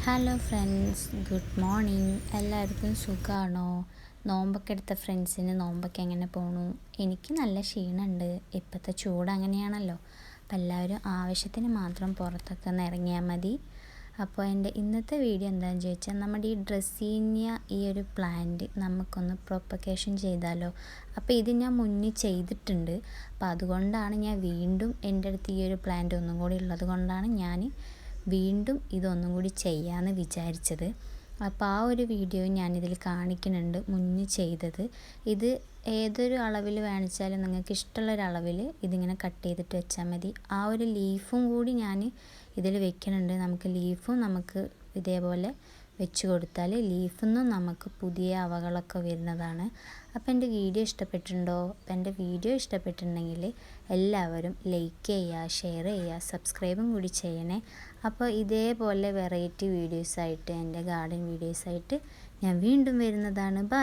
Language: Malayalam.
Hello friends, good morning. എല്ലാവർക്കും സുഖമാണോ? നോമ്പൊക്കെ എടുത്ത ഫ്രണ്ട്സിന് നോമ്പൊക്കെ എങ്ങനെ പോണു? എനിക്ക് നല്ല ക്ഷീണമുണ്ട്. ഇപ്പോഴത്തെ ചൂട് അങ്ങനെയാണല്ലോ. അപ്പം എല്ലാവരും ആവശ്യത്തിന് മാത്രം പുറത്തൊക്കെ ഒന്ന് ഇറങ്ങിയാൽ മതി. അപ്പോൾ എൻ്റെ ഇന്നത്തെ വീഡിയോ എന്താണെന്ന് ചോദിച്ചാൽ, നമ്മുടെ ഈ ഡ്രസ്സീനിയ ഈ ഒരു പ്ലാന്റ് നമുക്കൊന്ന് പ്രൊപ്പഗേഷൻ ചെയ്താലോ. അപ്പോൾ ഇത് ഞാൻ മുന്നേ ചെയ്തിട്ടുണ്ട്. അപ്പോൾ അതുകൊണ്ടാണ് ഞാൻ വീണ്ടും എൻ്റെ അടുത്ത് ഈ ഒരു പ്ലാന്റ് ഒന്നും കൂടി ഉള്ളത് കൊണ്ടാണ് ഞാൻ വീണ്ടും ഇതൊന്നും കൂടി ചെയ്യാമെന്ന് വിചാരിച്ചത്. അപ്പോൾ ആ ഒരു വീഡിയോ ഞാനിതിൽ കാണിക്കുന്നുണ്ട്, മുന്നേ ചെയ്തത്. ഇത് ഏതൊരു അളവിൽ വേണിച്ചാലും നിങ്ങൾക്ക് ഇഷ്ടമുള്ളൊരളവിൽ ഇതിങ്ങനെ കട്ട് ചെയ്തിട്ട് വെച്ചാൽ മതി. ആ ഒരു ലീഫും കൂടി ഞാൻ ഇതിൽ വെക്കുന്നുണ്ട്. നമുക്ക് ഇതേപോലെ വെച്ച് കൊടുത്താൽ ലീഫിൽ നിന്നും നമുക്ക് പുതിയ അവകളൊക്കെ വരുന്നതാണ്. അപ്പോൾ എൻ്റെ വീഡിയോ ഇഷ്ടപ്പെട്ടിട്ടുണ്ടോ? അപ്പോൾ എൻ്റെ വീഡിയോ ഇഷ്ടപ്പെട്ടിട്ടുണ്ടെങ്കിൽ എല്ലാവരും ലൈക്ക് ചെയ്യുക, ഷെയർ ചെയ്യുക, സബ്സ്ക്രൈബും കൂടി ചെയ്യണേ. അപ്പോൾ ഇതേപോലെ വെറൈറ്റി വീഡിയോസായിട്ട്, എൻ്റെ ഗാർഡൻ വീഡിയോസായിട്ട് ഞാൻ വീണ്ടും വരുന്നതാണ്. ബൈ.